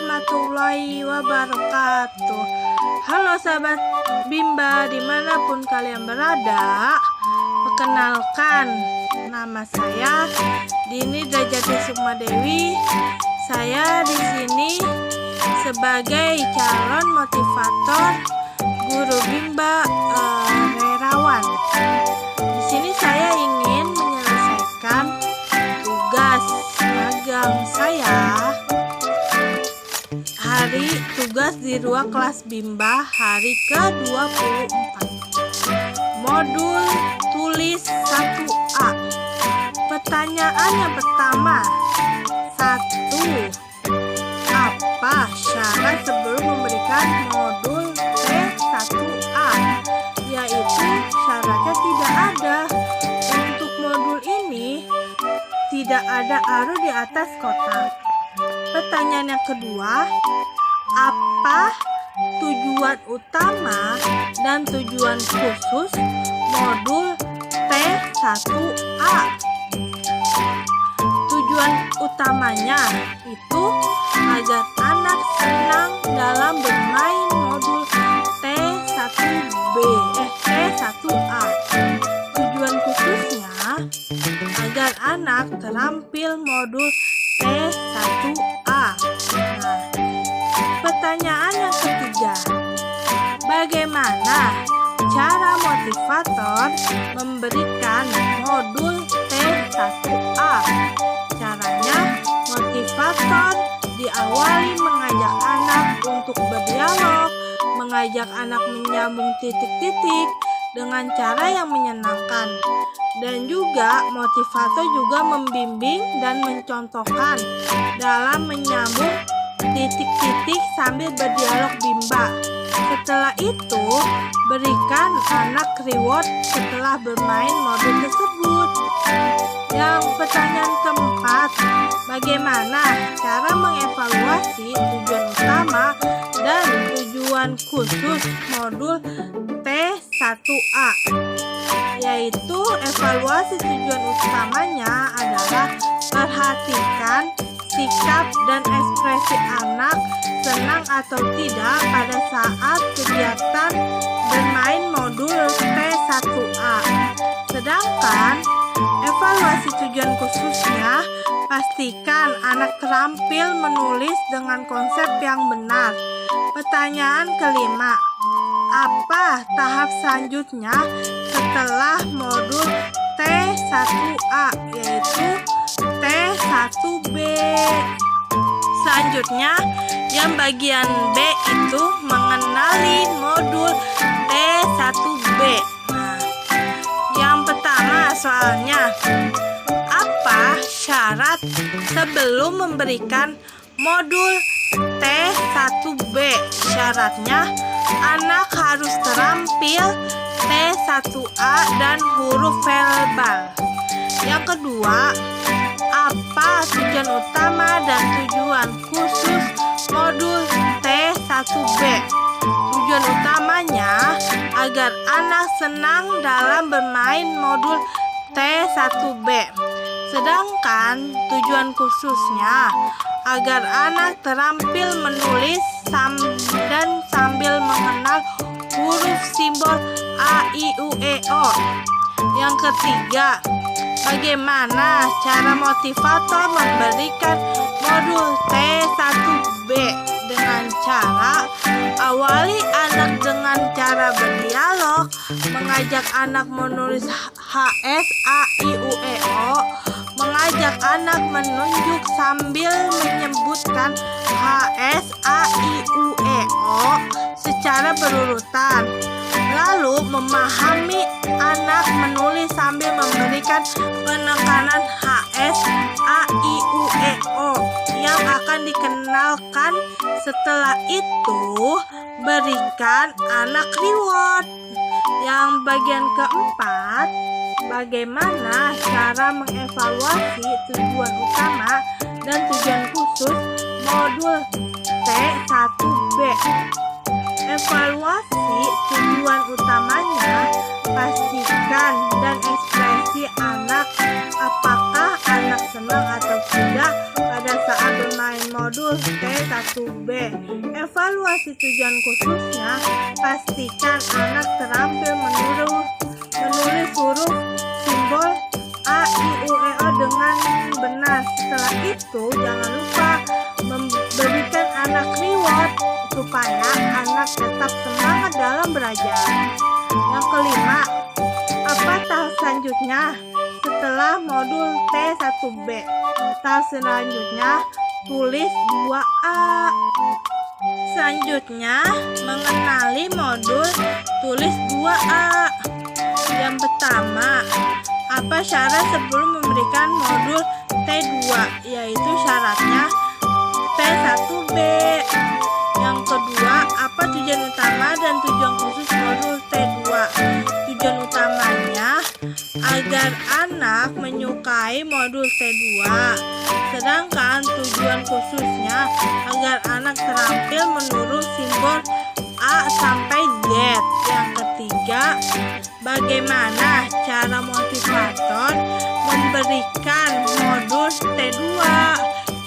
warahmatullahi wabarakatuh. Halo sahabat Bimba dimanapun kalian berada. Perkenalkan, nama saya Dini Drajati Sukmadewi. Saya di sini sebagai calon motivator guru Bimba relawan. Di sini saya ingin menyelesaikan tugas magang saya. Tugas di ruang kelas Bimba hari ke-24. Modul tulis 1A. Pertanyaan yang pertama. 1. Apa syarat sebelum memberikan modul T1A? Yaitu syaratnya tidak ada. Untuk modul ini tidak ada arus di atas kotak. Pertanyaan yang kedua, apa tujuan utama dan tujuan khusus modul T1A? Tujuan utamanya itu agar anak senang dalam bermain modul T1A. Tujuan khususnya agar anak terampil modul T1A. Pertanyaan yang ketiga, bagaimana cara motivator memberikan modul T1A? Caranya, motivator diawali mengajak anak untuk berdialog, mengajak anak menyambung titik-titik dengan cara yang menyenangkan. Dan juga motivator juga membimbing dan mencontohkan dalam menyambung titik-titik sambil berdialog Bimba. Setelah itu, berikan anak reward setelah bermain modul tersebut. Yang pertanyaan keempat, bagaimana cara mengevaluasi tujuan utama dan tujuan khusus modul T1A? Yaitu evaluasi tujuan utamanya adalah perhatikan sikap dan ekspresi anak senang atau tidak pada saat kegiatan bermain modul T1A. Sedangkan evaluasi tujuan khususnya, pastikan anak terampil menulis dengan konsep yang benar. Pertanyaan kelima, apa tahap selanjutnya setelah modul T1A, yaitu T1B? Selanjutnya, yang bagian B itu mengenali modul T1B. Yang pertama soalnya, apa syarat sebelum memberikan modul T1B? Syaratnya, anak harus terampil T1A dan huruf verbal. Yang kedua, apa tujuan utama dan tujuan khusus modul T1B? Tujuan utamanya agar anak senang dalam bermain modul T1B. Sedangkan tujuan khususnya agar anak terampil menulis dan sambil mengenal huruf simbol A, I, U, E, O. Yang ketiga, bagaimana cara motivator memberikan modul T1B? Dengan cara awali anak dengan cara berdialog, mengajak anak menulis HS, A, I, U, E, O, mengajak anak menunjuk sambil menyebutkan HS, A, I, U, E, O secara berurutan. Lalu memahami anak menulis sambil memberikan penekanan HS, A, I, U, E, O yang akan dikenalkan. Setelah itu, berikan anak reward. Yang bagian keempat, bagaimana cara mengevaluasi tujuan utama dan tujuan khusus modul T1B? Evaluasi tujuan utamanya, pastikan dan ekspresi anak, apakah anak senang atau tidak pada saat bermain modul T1B. Evaluasi tujuan khususnya, pastikan anak terampil menulis huruf simbol A, I, U, E, O dengan benar. Setelah itu, jangan lupa memberikan anak reward supaya anak tetap semangat dalam belajar. Yang kelima, apa tahap selanjutnya setelah modul T1B? Tahap selanjutnya, tulis 2A. Selanjutnya, mengenali modul, tulis 2A. Yang pertama, apa syarat sebelum memberikan modul T2, yaitu syaratnya T1B. Yang kedua, apa tujuan utama dan tujuan khusus modul T2? Tujuan utamanya agar anak menyukai modul T2, sedangkan tujuan khususnya agar anak terampil menurut simbol A sampai Z. Yang ketiga, bagaimana cara motivator memberikan modul T2?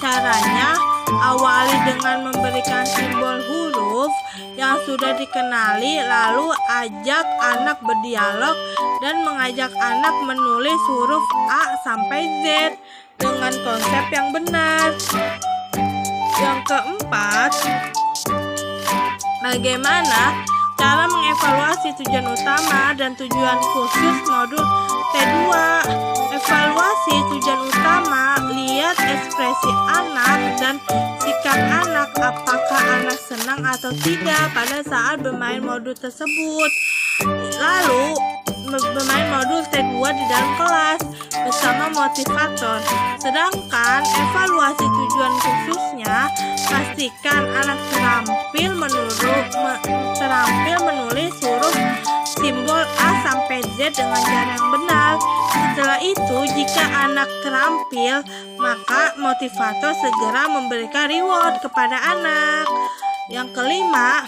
Caranya, awali dengan memberikan simbol huruf yang sudah dikenali, lalu ajak anak berdialog dan mengajak anak menulis huruf A sampai Z dengan konsep yang benar. Yang keempat, bagaimana cara mengevaluasi tujuan utama dan tujuan khusus modul T2? Evaluasi tujuan utama, lihat ekspresi anak dan sikap anak, apakah anak senang atau tidak pada saat bermain modul tersebut. Lalu bermain modul T2 di dalam kelas bersama motivator. Sedangkan evaluasi tujuan khususnya, pastikan anak terampil menulis huruf simbol A sampai Z dengan cara yang benar. Setelah itu, jika anak terampil, maka motivator segera memberikan reward kepada anak. Yang kelima,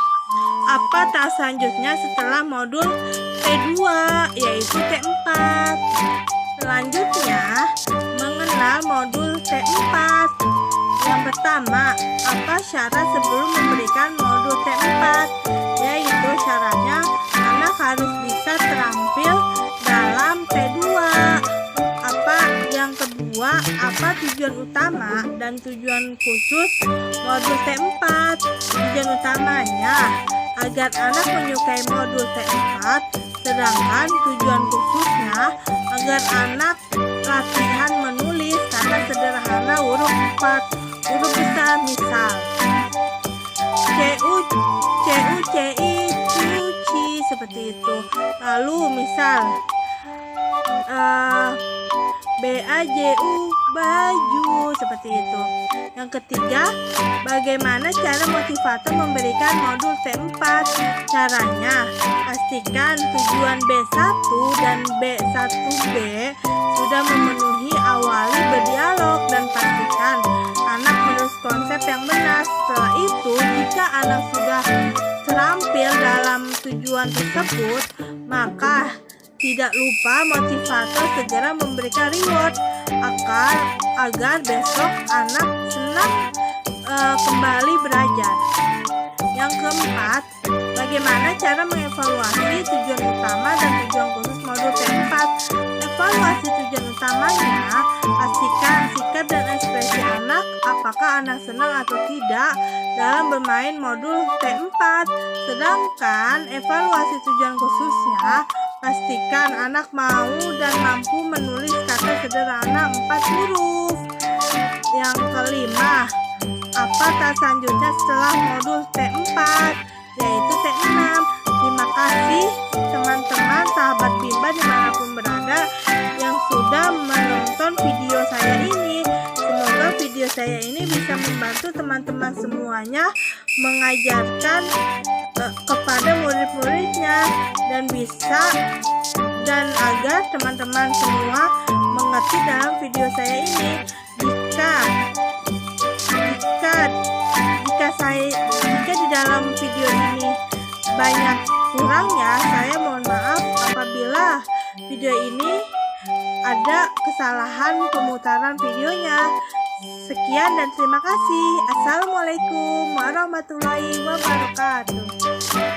apa tahap selanjutnya setelah modul T2, yaitu T4? Selanjutnya, mengenal modul T4. Yang pertama, apa syarat sebelum memberikan modul T4? Yaitu syaratnya anak harus bisa terampil dalam T2. Yang kedua, apa tujuan utama dan tujuan khusus modul T4? Tujuan utamanya agar anak menyukai modul T4, sedangkan tujuan khususnya agar anak latihan menulis kata sederhana huruf 4 huruf besar, misal cuci, seperti itu. Lalu misal BAJU, baju, seperti itu. Yang ketiga, bagaimana cara motivator memberikan modul T4? Caranya, pastikan tujuan B1 dan B1B sudah memenuhi, awali berdialog dan pastikan anak menulis konsep yang benar. Setelah itu, jika anak sudah terampil dalam tujuan tersebut, maka tidak lupa motivator segera memberikan reward agar besok anak senang kembali belajar. Yang keempat, bagaimana cara mengevaluasi tujuan utama dan tujuan khusus modul T4? Evaluasi tujuan utamanya, pastikan sikap dan ekspresi anak, apakah anak senang atau tidak dalam bermain modul T4. Sedangkan evaluasi tujuan khususnya, pastikan anak mau dan mampu menulis kata sederhana 4 huruf. Yang kelima, apa tahap selanjutnya setelah modul T4, yaitu T6. Terima kasih teman-teman sahabat Bimba dimanapun berada yang sudah menonton video saya ini. Semoga video saya ini bisa membantu teman-teman semuanya mengajarkan kepada murid-muridnya dan agar teman-teman semua mengerti dalam video saya ini. Jika di dalam video ini banyak kurangnya saya mohon maaf apabila video ini ada kesalahan pemutaran videonya. Sekian dan terima kasih. Assalamualaikum warahmatullahi wabarakatuh.